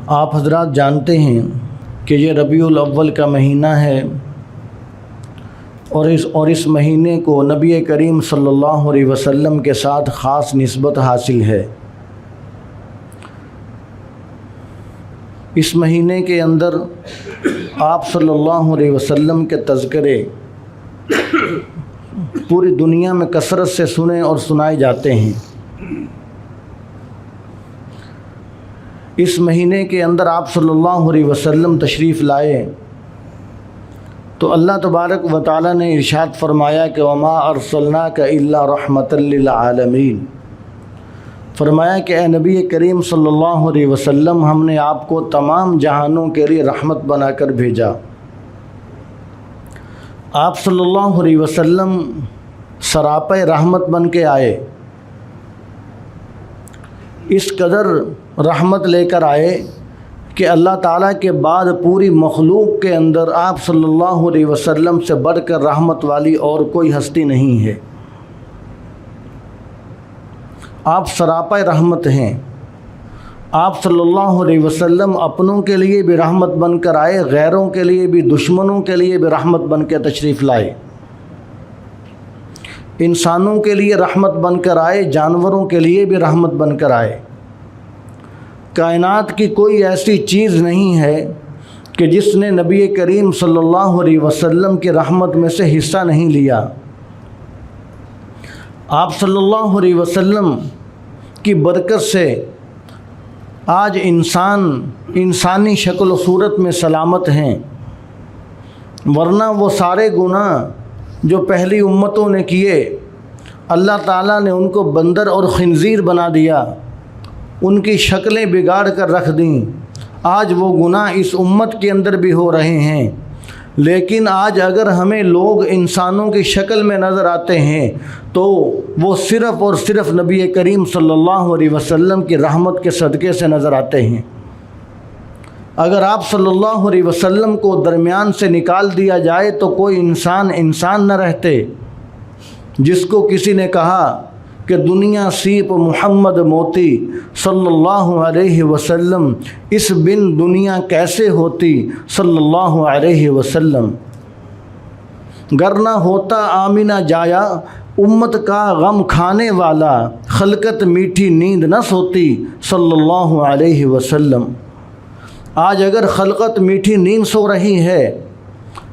آپ حضرات جانتے ہیں کہ یہ ربیع الاول کا مہینہ ہے اور اس مہینے کو نبی کریم صلی اللہ علیہ وسلم کے ساتھ خاص نسبت حاصل ہے۔ اس مہینے کے اندر آپ صلی اللہ علیہ وسلم کے تذکرے پوری دنیا میں کثرت سے سنے اور سنائے جاتے ہیں۔ اس مہینے کے اندر آپ صلی اللہ علیہ وسلم تشریف لائے تو اللہ تبارک و تعالی نے ارشاد فرمایا کہ وما ارسلناک الا رحمۃ للعالمین، فرمایا کہ اے نبی کریم صلی اللہ علیہ وسلم ہم نے آپ کو تمام جہانوں کے لیے رحمت بنا کر بھیجا۔ آپ صلی اللہ علیہ وسلم سراپے رحمت بن کے آئے، اس قدر رحمت لے کر آئے کہ اللہ تعالیٰ کے بعد پوری مخلوق کے اندر آپ صلی اللہ علیہ وسلم سے بڑھ کر رحمت والی اور کوئی ہستی نہیں ہے۔ آپ سراپے رحمت ہیں۔ آپ صلی اللہ علیہ وسلم اپنوں کے لیے بھی رحمت بن کر آئے، غیروں کے لیے بھی، دشمنوں کے لیے بھی رحمت بن کے تشریف لائے، انسانوں کے لیے رحمت بن کر آئے، جانوروں کے لیے بھی رحمت بن کر آئے۔ کائنات کی کوئی ایسی چیز نہیں ہے کہ جس نے نبی کریم صلی اللہ علیہ وسلم کی رحمت میں سے حصہ نہیں لیا۔ آپ صلی اللہ علیہ وسلم کی برکت سے آج انسانی شکل و صورت میں سلامت ہیں، ورنہ وہ سارے گناہ جو پہلی امتوں نے کیے اللہ تعالیٰ نے ان کو بندر اور خنزیر بنا دیا، ان کی شکلیں بگاڑ کر رکھ دیں۔ آج وہ گناہ اس امت کے اندر بھی ہو رہے ہیں، لیکن آج اگر ہمیں لوگ انسانوں کی شکل میں نظر آتے ہیں تو وہ صرف اور صرف نبی کریم صلی اللہ علیہ وسلم کی رحمت کے صدقے سے نظر آتے ہیں۔ اگر آپ صلی اللہ علیہ وسلم کو درمیان سے نکال دیا جائے تو کوئی انسان نہ رہتے۔ جس کو کسی نے کہا کہ دنیا سیپ محمد موتی صلی اللہ علیہ وسلم، اس بن دنیا کیسے ہوتی صلی اللہ علیہ وسلم، گر نہ ہوتا آمینہ جایا امت کا غم کھانے والا، خلقت میٹھی نیند نہ سوتی صلی اللہ علیہ وسلم۔ آج اگر خلقت میٹھی نیند سو رہی ہے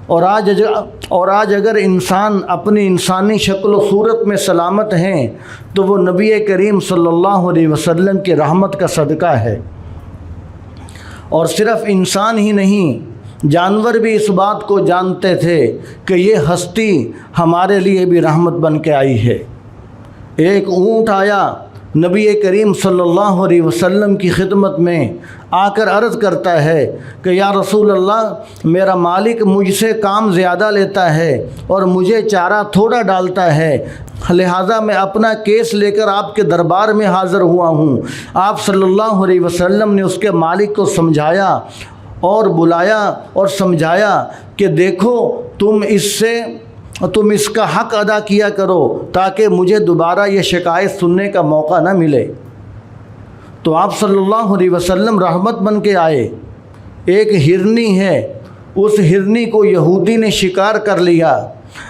اور آج اگر انسان اپنی انسانی شکل و صورت میں سلامت ہیں تو وہ نبی کریم صلی اللہ علیہ وسلم کی رحمت کا صدقہ ہے۔ اور صرف انسان ہی نہیں، جانور بھی اس بات کو جانتے تھے کہ یہ ہستی ہمارے لیے بھی رحمت بن کے آئی ہے۔ ایک اونٹ آیا نبی کریم صلی اللہ علیہ وسلم کی خدمت میں آ کر عرض کرتا ہے کہ یا رسول اللہ، میرا مالک مجھ سے کام زیادہ لیتا ہے اور مجھے چارہ تھوڑا ڈالتا ہے، لہٰذا میں اپنا کیس لے کر آپ کے دربار میں حاضر ہوا ہوں۔ آپ صلی اللہ علیہ وسلم نے اس کے مالک کو سمجھایا اور بلایا اور سمجھایا کہ دیکھو تم اس کا حق ادا کیا کرو تاکہ مجھے دوبارہ یہ شکایت سننے کا موقع نہ ملے۔ تو آپ صلی اللہ علیہ وسلم رحمت بن کے آئے۔ ایک ہرنی ہے، اس ہرنی کو یہودی نے شکار کر لیا،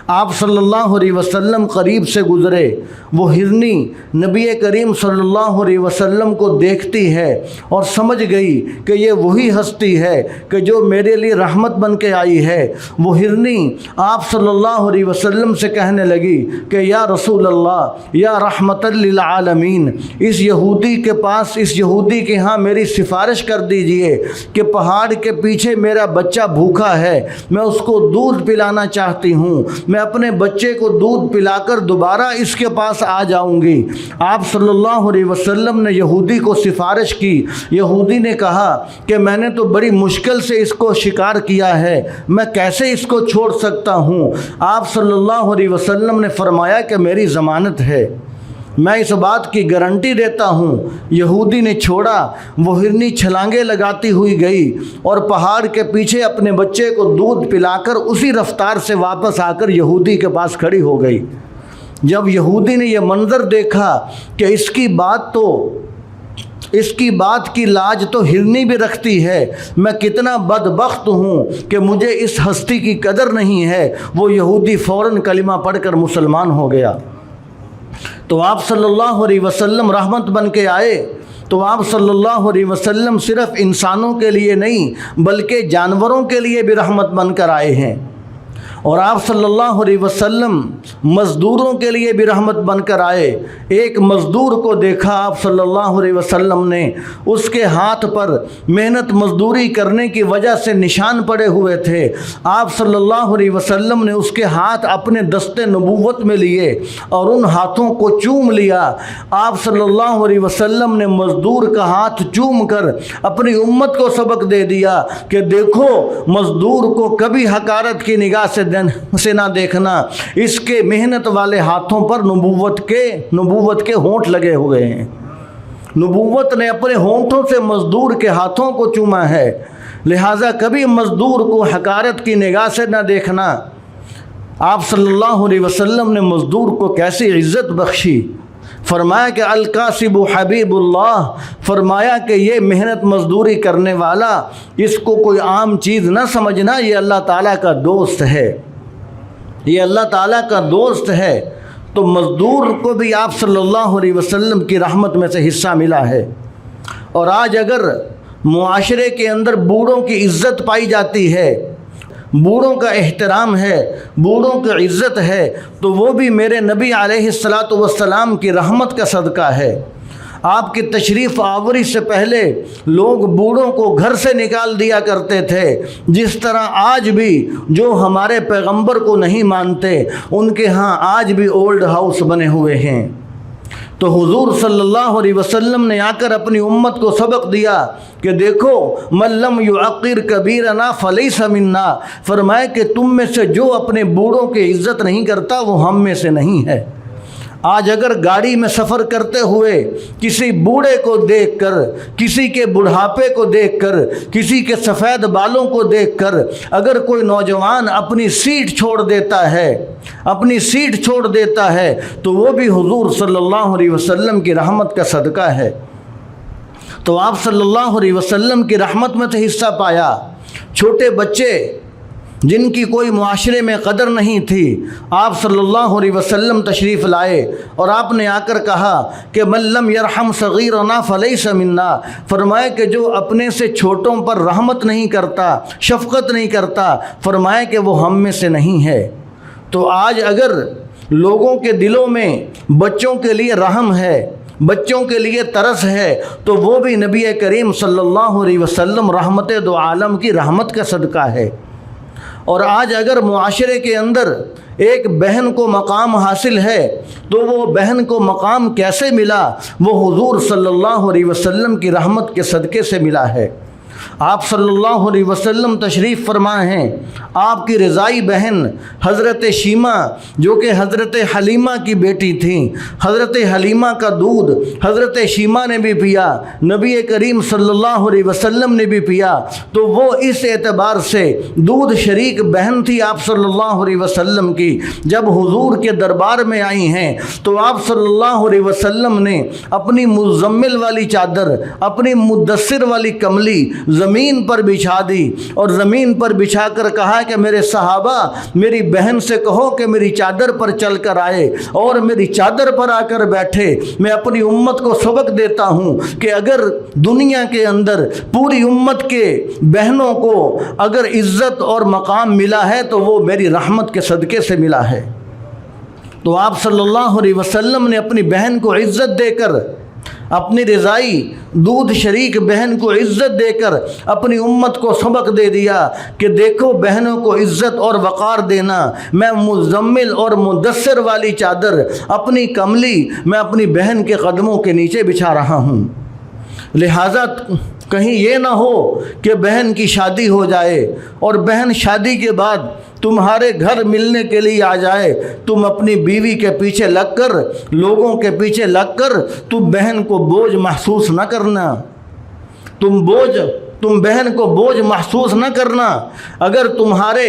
آپ صلی اللہ علیہ وسلم قریب سے گزرے، وہ ہرنی نبی کریم صلی اللہ علیہ وسلم کو دیکھتی ہے اور سمجھ گئی کہ یہ وہی ہستی ہے کہ جو میرے لیے رحمت بن کے آئی ہے۔ وہ ہرنی آپ صلی اللہ علیہ وسلم سے کہنے لگی کہ یا رسول اللہ، یا رحمت للعالمین، اس یہودی کے ہاں میری سفارش کر دیجئے کہ پہاڑ کے پیچھے میرا بچہ بھوکا ہے، میں اس کو دودھ پلانا چاہتی ہوں، میں اپنے بچے کو دودھ پلا کر دوبارہ اس کے پاس آ جاؤں گی۔ آپ صلی اللہ علیہ وسلم نے یہودی کو سفارش کی۔ یہودی نے کہا کہ میں نے تو بڑی مشکل سے اس کو شکار کیا ہے، میں کیسے اس کو چھوڑ سکتا ہوں؟ آپ صلی اللہ علیہ وسلم نے فرمایا کہ میری ضمانت ہے، میں اس بات کی گارنٹی دیتا ہوں۔ یہودی نے چھوڑا، وہ ہرنی چھلانگیں لگاتی ہوئی گئی اور پہاڑ کے پیچھے اپنے بچے کو دودھ پلا کر اسی رفتار سے واپس آ کر یہودی کے پاس کھڑی ہو گئی۔ جب یہودی نے یہ منظر دیکھا کہ اس کی بات تو اس کی بات کی لاج تو ہرنی بھی رکھتی ہے، میں کتنا بدبخت ہوں کہ مجھے اس ہستی کی قدر نہیں ہے۔ وہ یہودی فوراً کلمہ پڑھ کر مسلمان ہو گیا۔ تو آپ صلی اللہ علیہ وسلم رحمت بن کے آئے، تو آپ صلی اللہ علیہ وسلم صرف انسانوں کے لیے نہیں بلکہ جانوروں کے لیے بھی رحمت بن کر آئے ہیں، اور آپ صلی اللہ علیہ وسلم مزدوروں کے لیے بھی رحمت بن کر آئے۔ ایک مزدور کو دیکھا آپ صلی اللہ علیہ وسلم نے، اس کے ہاتھ پر محنت مزدوری کرنے کی وجہ سے نشان پڑے ہوئے تھے۔ آپ صلی اللہ علیہ وسلم نے اس کے ہاتھ اپنے دست نبوت میں لیے اور ان ہاتھوں کو چوم لیا۔ آپ صلی اللہ علیہ وسلم نے مزدور کا ہاتھ چوم کر اپنی امت کو سبق دے دیا کہ دیکھو، مزدور کو کبھی حقارت کی نگاہ سے نہ دیکھنا، اس کے محنت والے ہاتھوں پر نبوت کے ہونٹ لگے ہوئے ہیں۔ نبوت نے اپنے ہونٹوں سے مزدور کے ہاتھوں کو چوما ہے، لہٰذا کبھی مزدور کو حقارت کی نگاہ سے نہ دیکھنا۔ آپ صلی اللہ علیہ وسلم نے مزدور کو کیسی عزت بخشی، فرمایا کہ الکاسب حبیب اللہ، فرمایا کہ یہ محنت مزدوری کرنے والا، اس کو کوئی عام چیز نہ سمجھنا، یہ اللہ تعالیٰ کا دوست ہے، یہ اللہ تعالیٰ کا دوست ہے۔ تو مزدور کو بھی آپ صلی اللہ علیہ وسلم کی رحمت میں سے حصہ ملا ہے۔ اور آج اگر معاشرے کے اندر بوڑھوں کی عزت پائی جاتی ہے، بوڑھوں کا احترام ہے، بوڑھوں کی عزت ہے، تو وہ بھی میرے نبی علیہ الصلاۃ والسلام کی رحمت کا صدقہ ہے۔ آپ کی تشریف آوری سے پہلے لوگ بوڑھوں کو گھر سے نکال دیا کرتے تھے، جس طرح آج بھی جو ہمارے پیغمبر کو نہیں مانتے ان کے ہاں آج بھی اولڈ ہاؤس بنے ہوئے ہیں۔ تو حضور صلی اللہ علیہ وسلم نے آ کر اپنی امت کو سبق دیا کہ دیکھو، من لم یعقر کبیرنا فلیس منا، فرمائے کہ تم میں سے جو اپنے بوڑھوں کی عزت نہیں کرتا وہ ہم میں سے نہیں ہے۔ آج اگر گاڑی میں سفر کرتے ہوئے کسی بوڑھے کو دیکھ کر، کسی کے بڑھاپے کو دیکھ کر، کسی کے سفید بالوں کو دیکھ کر اگر کوئی نوجوان اپنی سیٹ چھوڑ دیتا ہے تو وہ بھی حضور صلی اللہ علیہ وسلم کی رحمت کا صدقہ ہے۔ تو آپ صلی اللہ علیہ وسلم کی رحمت میں سے حصہ پایا۔ چھوٹے بچے جن کی کوئی معاشرے میں قدر نہیں تھی، آپ صلی اللہ علیہ وسلم تشریف لائے اور آپ نے آ کر کہا کہ من لم یرحم صغیرنا فلیس منا، فرمایا کہ جو اپنے سے چھوٹوں پر رحمت نہیں کرتا، شفقت نہیں کرتا، فرمایا کہ وہ ہم میں سے نہیں ہے۔ تو آج اگر لوگوں کے دلوں میں بچوں کے لیے رحم ہے، بچوں کے لیے ترس ہے، تو وہ بھی نبی کریم صلی اللہ علیہ وسلم رحمت دو عالم کی رحمت کا صدقہ ہے۔ اور آج اگر معاشرے کے اندر ایک بہن کو مقام حاصل ہے تو وہ بہن کو مقام کیسے ملا؟ وہ حضور صلی اللہ علیہ وسلم کی رحمت کے صدقے سے ملا ہے۔ آپ صلی اللہ علیہ وسلم تشریف فرما ہیں، آپ کی رضائی بہن حضرت شیمہ جو کہ حضرت حلیمہ کی بیٹی تھیں، حضرت حلیمہ کا دودھ حضرت شیمہ نے بھی پیا، نبی کریم صلی اللہ علیہ وسلم نے بھی پیا، تو وہ اس اعتبار سے دودھ شریک بہن تھی آپ صلی اللہ علیہ وسلم کی۔ جب حضور کے دربار میں آئی ہیں تو آپ صلی اللہ علیہ وسلم نے اپنی مزمل والی چادر، اپنی مدثر والی کملی زمین پر بچھا دی اور زمین پر بچھا کر کہا کہ میرے صحابہ، میری بہن سے کہو کہ میری چادر پر چل کر آئے اور میری چادر پر آ کر بیٹھے۔ میں اپنی امت کو سبق دیتا ہوں کہ اگر دنیا کے اندر پوری امت کے بہنوں کو اگر عزت اور مقام ملا ہے تو وہ میری رحمت کے صدقے سے ملا ہے۔ تو آپ صلی اللہ علیہ وسلم نے اپنی بہن کو عزت دے کر، اپنی رضائی دودھ شریک بہن کو عزت دے کر اپنی امت کو سبق دے دیا کہ دیکھو، بہنوں کو عزت اور وقار دینا۔ میں مزمل اور مدثر والی چادر، اپنی کملی میں اپنی بہن کے قدموں کے نیچے بچھا رہا ہوں، لہٰذا کہیں یہ نہ ہو کہ بہن کی شادی ہو جائے اور بہن شادی کے بعد تمہارے گھر ملنے کے لیے آ جائے، تم اپنی بیوی کے پیچھے لگ کر، لوگوں کے پیچھے لگ کر تم بہن کو بوجھ محسوس نہ کرنا، تم بہن کو بوجھ محسوس نہ کرنا۔ اگر تمہارے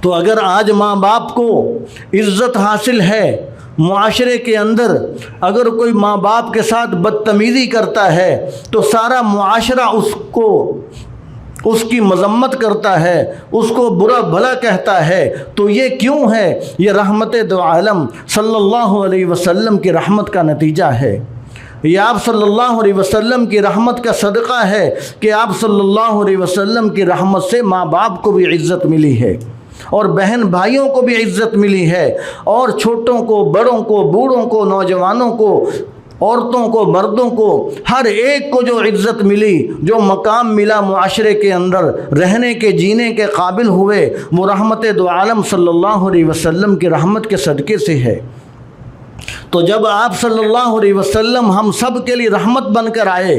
تو اگر آج ماں باپ کو عزت حاصل ہے معاشرے کے اندر، اگر کوئی ماں باپ کے ساتھ بدتمیزی کرتا ہے تو سارا معاشرہ اس کی مذمت کرتا ہے، اس کو برا بھلا کہتا ہے، تو یہ کیوں ہے؟ یہ رحمت دو عالم صلی اللہ علیہ وسلم کی رحمت کا نتیجہ ہے۔ یہ آپ صلی اللہ علیہ وسلم کی رحمت کا صدقہ ہے کہ آپ صلی اللہ علیہ وسلم کی رحمت سے ماں باپ کو بھی عزت ملی ہے، اور بہن بھائیوں کو بھی عزت ملی ہے، اور چھوٹوں کو، بڑوں کو، بوڑھوں کو، نوجوانوں کو، عورتوں کو، مردوں کو، ہر ایک کو جو عزت ملی، جو مقام ملا معاشرے کے اندر، رہنے کے، جینے کے قابل ہوئے، وہ رحمت دو عالم صلی اللہ علیہ وسلم کی رحمت کے صدقے سے ہے۔ تو جب آپ صلی اللہ علیہ وسلم ہم سب کے لیے رحمت بن کر آئے،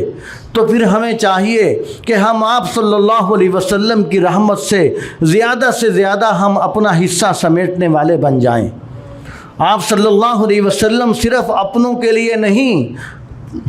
تو پھر ہمیں چاہیے کہ ہم آپ صلی اللہ علیہ وسلم کی رحمت سے زیادہ ہم اپنا حصہ سمیٹنے والے بن جائیں۔ آپ صلی اللہ علیہ وسلم صرف اپنوں کے لیے نہیں،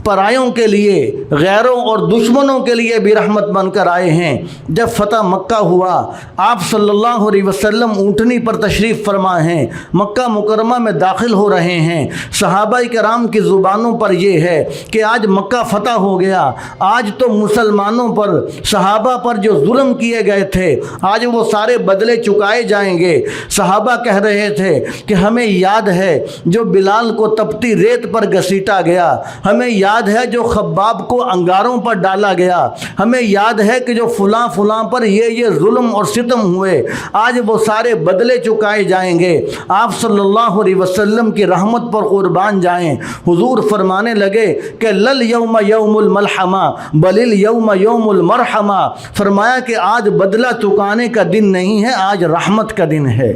پرایوں کے لیے، غیروں اور دشمنوں کے لیے بھی رحمت بن کر آئے ہیں۔ جب فتح مکہ ہوا، آپ صلی اللہ علیہ وسلم اونٹنی پر تشریف فرما ہیں، مکہ مکرمہ میں داخل ہو رہے ہیں۔ صحابہ کرام کی زبانوں پر یہ ہے کہ آج مکہ فتح ہو گیا، آج تو مسلمانوں پر، صحابہ پر جو ظلم کیے گئے تھے، آج وہ سارے بدلے چکائے جائیں گے۔ صحابہ کہہ رہے تھے کہ ہمیں یاد ہے جو بلال کو تپتی ریت پر گھسیٹا گیا، ہمیں یاد ہے جو خباب کو انگاروں پر ڈالا گیا، ہمیں یاد ہے کہ جو فلاں پر یہ ظلم اور ستم ہوئے، آج وہ سارے بدلے چکائے جائیں گے۔ آپ صلی اللہ علیہ وسلم کی رحمت پر قربان جائیں۔ حضور فرمانے لگے کہ لل یوم یوم الملحمہ بل الیوم یوم المرحمہ، فرمایا کہ آج بدلہ چکانے کا دن نہیں ہے، آج رحمت کا دن ہے۔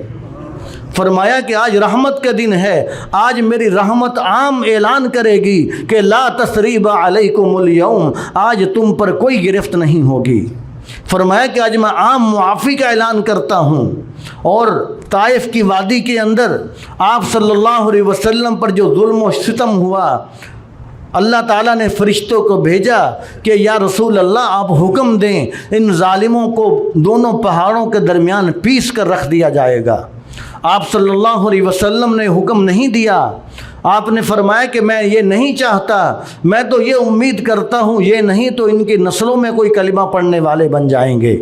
فرمایا کہ آج رحمت کا دن ہے، آج میری رحمت عام اعلان کرے گی کہ لا تثریب علیکم اليوم، آج تم پر کوئی گرفت نہیں ہوگی۔ فرمایا کہ آج میں عام معافی کا اعلان کرتا ہوں۔ اور طائف کی وادی کے اندر آپ صلی اللہ علیہ وسلم پر جو ظلم و ستم ہوا، اللہ تعالیٰ نے فرشتوں کو بھیجا کہ یا رسول اللہ آپ حکم دیں، ان ظالموں کو دونوں پہاڑوں کے درمیان پیس کر رکھ دیا جائے گا۔ آپ صلی اللہ علیہ وسلم نے حکم نہیں دیا، آپ نے فرمایا کہ میں یہ نہیں چاہتا، میں تو یہ امید کرتا ہوں یہ نہیں تو ان کی نسلوں میں کوئی کلمہ پڑھنے والے بن جائیں گے۔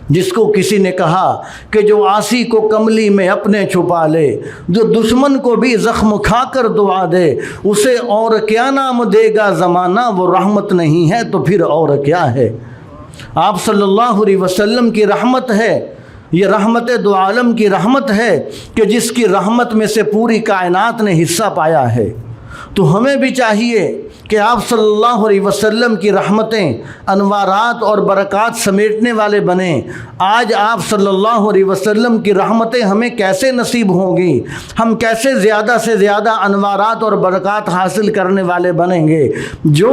جس کو کسی نے کہا کہ جو عاصی کو کملی میں اپنے چھپا لے، جو دشمن کو بھی زخم کھا کر دعا دے، اسے اور کیا نام دے گا زمانہ، وہ رحمت نہیں ہے تو پھر اور کیا ہے۔ آپ صلی اللہ علیہ وسلم کی رحمت ہے، یہ رحمت دو عالم کی رحمت ہے کہ جس کی رحمت میں سے پوری کائنات نے حصہ پایا ہے۔ تو ہمیں بھی چاہیے کہ آپ صلی اللہ علیہ وسلم کی رحمتیں، انوارات اور برکات سمیٹنے والے بنیں۔ آج آپ صلی اللہ علیہ وسلم کی رحمتیں ہمیں کیسے نصیب ہوں گی، ہم کیسے زیادہ سے زیادہ انوارات اور برکات حاصل کرنے والے بنیں گے؟ جو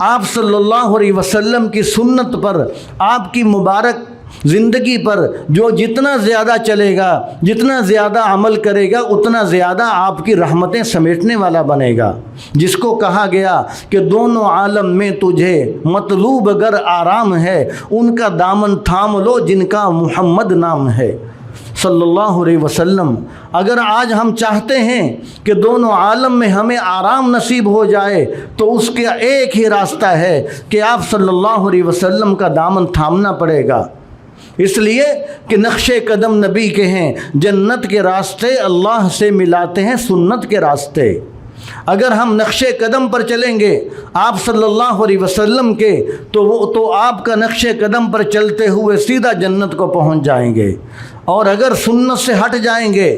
آپ صلی اللہ علیہ وسلم کی سنت پر، آپ کی مبارک زندگی پر جو جتنا زیادہ چلے گا، جتنا زیادہ عمل کرے گا، اتنا زیادہ آپ کی رحمتیں سمیٹنے والا بنے گا۔ جس کو کہا گیا کہ دونوں عالم میں تجھے مطلوب اگر آرام ہے، ان کا دامن تھام لو جن کا محمد نام ہے صلی اللہ علیہ وسلم۔ اگر آج ہم چاہتے ہیں کہ دونوں عالم میں ہمیں آرام نصیب ہو جائے، تو اس کا ایک ہی راستہ ہے کہ آپ صلی اللہ علیہ وسلم کا دامن تھامنا پڑے گا۔ اس لیے کہ نقش قدم نبی کے ہیں، جنت کے راستے اللہ سے ملاتے ہیں سنت کے راستے۔ اگر ہم نقش قدم پر چلیں گے آپ صلی اللہ علیہ وسلم کے، تو آپ کا نقش قدم پر چلتے ہوئے سیدھا جنت کو پہنچ جائیں گے۔ اور اگر سنت سے ہٹ جائیں گے،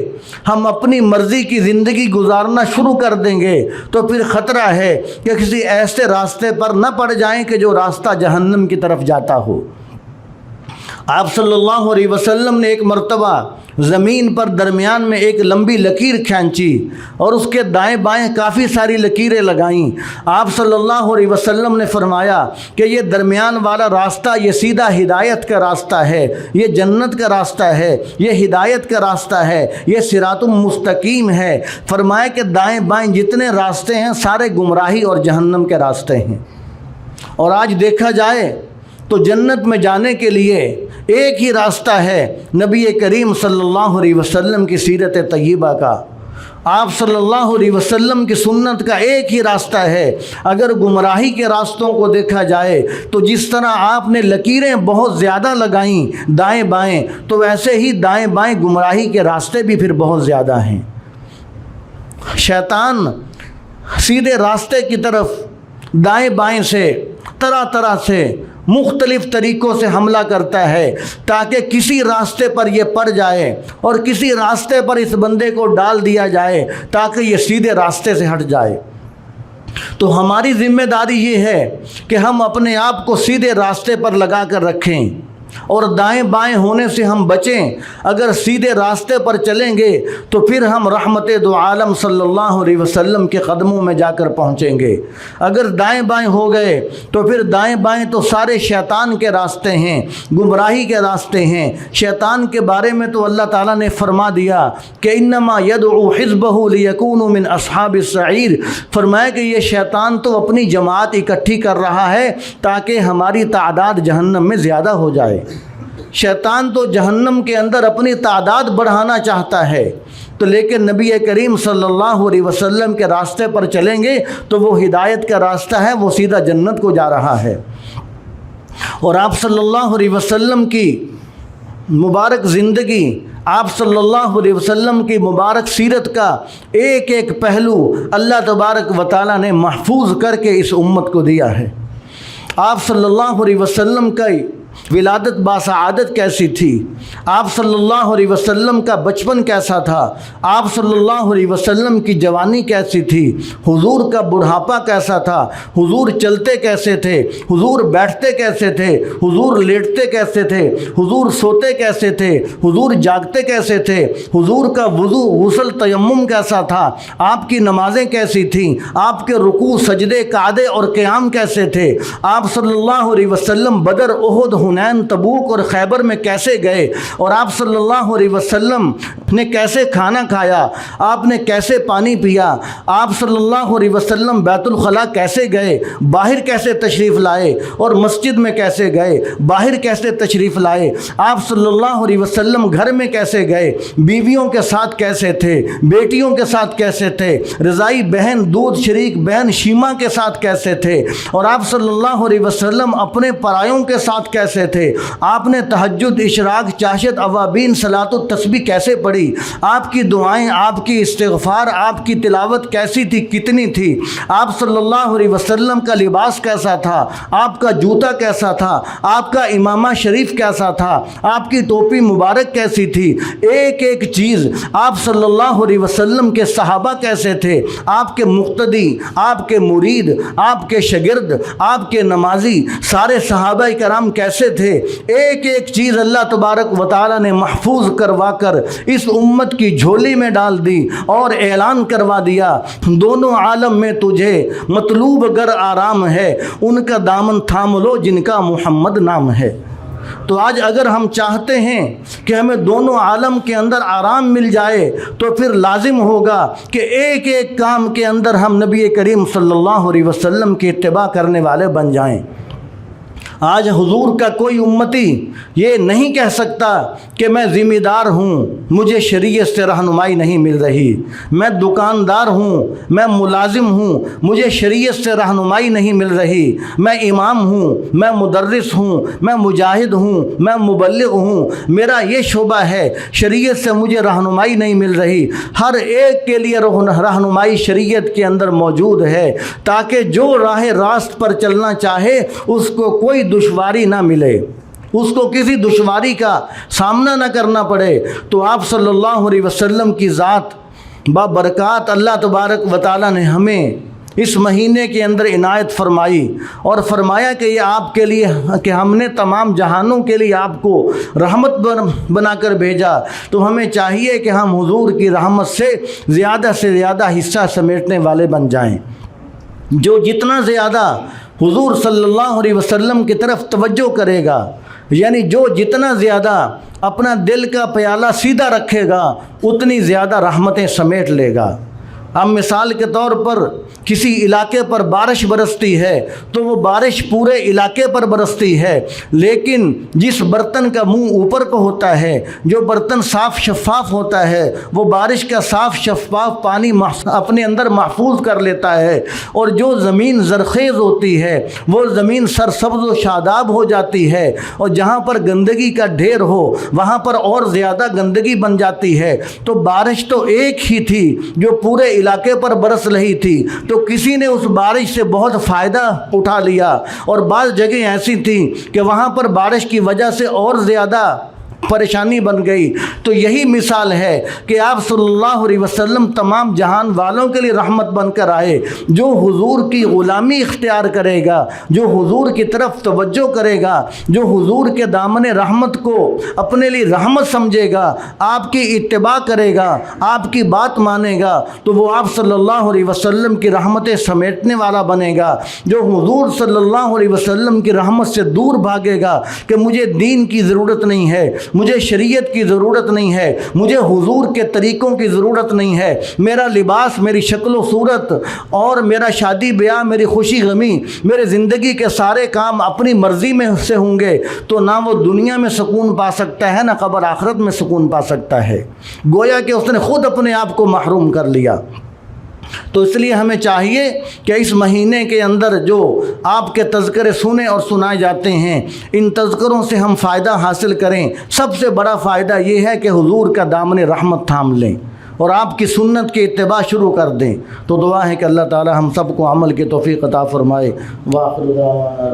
ہم اپنی مرضی کی زندگی گزارنا شروع کر دیں گے، تو پھر خطرہ ہے کہ کسی ایسے راستے پر نہ پڑ جائیں کہ جو راستہ جہنم کی طرف جاتا ہو۔ آپ صلی اللہ علیہ وسلم نے ایک مرتبہ زمین پر درمیان میں ایک لمبی لکیر کھینچی اور اس کے دائیں بائیں کافی ساری لکیریں لگائیں۔ آپ صلی اللہ علیہ وسلم نے فرمایا کہ یہ درمیان والا راستہ یہ سیدھا ہدایت کا راستہ ہے، یہ جنت کا راستہ ہے، یہ ہدایت کا راستہ ہے، یہ صراط مستقیم ہے۔ فرمایا کہ دائیں بائیں جتنے راستے ہیں سارے گمراہی اور جہنم کے راستے ہیں۔ اور آج دیکھا جائے تو جنت میں جانے کے لیے ایک ہی راستہ ہے نبی کریم صلی اللہ علیہ وسلم کی سیرت طیبہ کا، آپ صلی اللہ علیہ وسلم کی سنت کا ایک ہی راستہ ہے۔ اگر گمراہی کے راستوں کو دیکھا جائے تو جس طرح آپ نے لکیریں بہت زیادہ لگائیں دائیں بائیں، تو ویسے ہی دائیں بائیں گمراہی کے راستے بھی پھر بہت زیادہ ہیں۔ شیطان سیدھے راستے کی طرف دائیں بائیں سے طرح طرح سے مختلف طریقوں سے حملہ کرتا ہے تاکہ کسی راستے پر یہ پڑ جائے اور کسی راستے پر اس بندے کو ڈال دیا جائے تاکہ یہ سیدھے راستے سے ہٹ جائے۔ تو ہماری ذمہ داری یہ ہے کہ ہم اپنے آپ کو سیدھے راستے پر لگا کر رکھیں اور دائیں بائیں ہونے سے ہم بچیں۔ اگر سیدھے راستے پر چلیں گے تو پھر ہم رحمت دو عالم صلی اللہ علیہ وسلم کے قدموں میں جا کر پہنچیں گے۔ اگر دائیں بائیں ہو گئے تو پھر دائیں بائیں تو سارے شیطان کے راستے ہیں، گمراہی کے راستے ہیں۔ شیطان کے بارے میں تو اللہ تعالیٰ نے فرما دیا کہ انما یدعو حزبہ لیکونوا من اصحاب السعیر، فرمایا کہ یہ شیطان تو اپنی جماعت اکٹھی کر رہا ہے تاکہ ہماری تعداد جہنم میں زیادہ ہو جائے۔ شیطان تو جہنم کے اندر اپنی تعداد بڑھانا چاہتا ہے، تو لیکن نبی کریم صلی اللہ علیہ وسلم کے راستے پر چلیں گے تو وہ ہدایت کا راستہ ہے، وہ سیدھا جنت کو جا رہا ہے۔ اور آپ صلی اللہ علیہ وسلم کی مبارک زندگی، آپ صلی اللہ علیہ وسلم کی مبارک سیرت کا ایک ایک پہلو اللہ تبارک و تعالیٰ نے محفوظ کر کے اس امت کو دیا ہے۔ آپ صلی اللہ علیہ وسلم کا ولادت باسعادت کیسی تھی، آپ صلی اللہ علیہ وسلم کا بچپن کیسا تھا، آپ صلی اللہ علیہ وسلم کی جوانی کیسی تھی، حضور کا بڑھاپا کیسا تھا، حضور چلتے کیسے تھے، حضور بیٹھتے کیسے تھے، حضور لیٹتے کیسے تھے، حضور سوتے کیسے تھے، حضور جاگتے کیسے تھے، حضور کا وضو غسل تیمم کیسا تھا، آپ کی نمازیں کیسی تھیں، آپ کے رکوع سجدے قعدے اور قیام کیسے تھے، آپ صلی اللہ علیہ وسلم بدر احد حنین تبوک اور خیبر میں کیسے گئے، اور آپ صلی اللہ علیہ وسلم نے کیسے کھانا کھایا، آپ نے کیسے پانی پیا، آپ صلی اللہ علیہ وسلم بیت الخلاء کیسے گئے، باہر کیسے تشریف لائے، اور مسجد میں کیسے گئے، باہر کیسے تشریف لائے، آپ صلی اللہ علیہ وسلم گھر میں کیسے گئے، بیویوں کے ساتھ کیسے تھے، بیٹیوں کے ساتھ کیسے تھے، رضائی بہن دودھ شریک بہن شیمہ کے ساتھ کیسے تھے، اور آپ صلی اللہ علیہ وسلم اپنے پرایوں کے ساتھ کیسے تھے، آپ نے تہجد اشراق چاشت اوابین صلاۃ التسبیح کیسے پڑھی، آپ کی دعائیں آپ کی استغفار آپ کی تلاوت کیسی تھی کتنی تھی، آپ صلی اللہ علیہ وسلم کا لباس کیسا تھا، آپ کا جوتا کیسا تھا، آپ کا امامہ شریف کیسا تھا، آپ کی ٹوپی مبارک کیسی تھی، ایک ایک چیز، آپ صلی اللہ علیہ وسلم کے صحابہ کیسے تھے، آپ کے مقتدی آپ کے مرید آپ کے شاگرد آپ کے نمازی سارے صحابہ کرام کیسے تھے، ایک ایک چیز اللہ تبارک و تعالیٰ نے محفوظ کروا کر اس امت کی جھولی میں ڈال دی اور اعلان کروا دیا، دونوں عالم میں تجھے مطلوب گر آرام ہے، ان کا دامن تھام لو جن کا محمد نام ہے۔ تو آج اگر ہم چاہتے ہیں کہ ہمیں دونوں عالم کے اندر آرام مل جائے تو پھر لازم ہوگا کہ ایک ایک کام کے اندر ہم نبی کریم صلی اللہ علیہ وسلم کی اتباع کرنے والے بن جائیں۔ آج حضور کا کوئی امتی یہ نہیں کہہ سکتا کہ میں ذمہ دار ہوں، مجھے شریعت سے رہنمائی نہیں مل رہی، میں دکاندار ہوں، میں ملازم ہوں، مجھے شریعت سے رہنمائی نہیں مل رہی، میں امام ہوں، میں مدرس ہوں، میں مجاہد ہوں، میں مبلغ ہوں، میرا یہ شعبہ ہے، شریعت سے مجھے رہنمائی نہیں مل رہی۔ ہر ایک کے لیے رہنمائی شریعت کے اندر موجود ہے تاکہ جو راہ راست پر چلنا چاہے اس کو کوئی دشواری نہ ملے، اس کو کسی دشواری کا سامنا نہ کرنا پڑے۔ تو آپ صلی اللہ علیہ وسلم کی ذات بابرکات اللہ تبارک و تعالیٰ نے ہمیں اس مہینے کے اندر عنایت فرمائی اور فرمایا کہ یہ آپ کے لیے کہ ہم نے تمام جہانوں کے لیے آپ کو رحمت بنا کر بھیجا، تو ہمیں چاہیے کہ ہم حضور کی رحمت سے زیادہ حصہ سمیٹنے والے بن جائیں۔ جو جتنا زیادہ حضور صلی اللہ علیہ وسلم کی طرف توجہ کرے گا، یعنی جو جتنا زیادہ اپنا دل کا پیالہ سیدھا رکھے گا اتنی زیادہ رحمتیں سمیٹ لے گا۔ اب مثال کے طور پر کسی علاقے پر بارش برستی ہے تو وہ بارش پورے علاقے پر برستی ہے، لیکن جس برتن کا منہ اوپر کو ہوتا ہے، جو برتن صاف شفاف ہوتا ہے، وہ بارش کا صاف شفاف پانی اپنے اندر محفوظ کر لیتا ہے، اور جو زمین زرخیز ہوتی ہے وہ زمین سرسبز و شاداب ہو جاتی ہے، اور جہاں پر گندگی کا ڈھیر ہو وہاں پر اور زیادہ گندگی بن جاتی ہے۔ تو بارش تو ایک ہی تھی جو پورے علاقے پر برس رہی تھی، تو کسی نے اس بارش سے بہت فائدہ اٹھا لیا، اور بعض جگہیں ایسی تھیں کہ وہاں پر بارش کی وجہ سے اور زیادہ پریشانی بن گئی۔ تو یہی مثال ہے کہ آپ صلی اللہ علیہ وسلم تمام جہان والوں کے لیے رحمت بن کر آئے۔ جو حضور کی غلامی اختیار کرے گا، جو حضور کی طرف توجہ کرے گا، جو حضور کے دامن رحمت کو اپنے لیے رحمت سمجھے گا، آپ کی اتباع کرے گا، آپ کی بات مانے گا، تو وہ آپ صلی اللہ علیہ وسلم کی رحمتیں سمیٹنے والا بنے گا۔ جو حضور صلی اللہ علیہ وسلم کی رحمت سے دور بھاگے گا کہ مجھے دین کی ضرورت نہیں ہے، مجھے شریعت کی ضرورت نہیں ہے، مجھے حضور کے طریقوں کی ضرورت نہیں ہے، میرا لباس، میری شکل و صورت اور میرا شادی بیاہ، میری خوشی غمی، میرے زندگی کے سارے کام اپنی مرضی میں سے ہوں گے، تو نہ وہ دنیا میں سکون پا سکتا ہے، نہ قبر آخرت میں سکون پا سکتا ہے۔ گویا کہ اس نے خود اپنے آپ کو محروم کر لیا۔ تو اس لیے ہمیں چاہیے کہ اس مہینے کے اندر جو آپ کے تذکرے سنے اور سنائے جاتے ہیں، ان تذکروں سے ہم فائدہ حاصل کریں۔ سب سے بڑا فائدہ یہ ہے کہ حضور کا دامن رحمت تھام لیں اور آپ کی سنت کی اتباع شروع کر دیں۔ تو دعا ہے کہ اللہ تعالی ہم سب کو عمل کی توفیق عطا فرمائے۔ وآخر دعوانا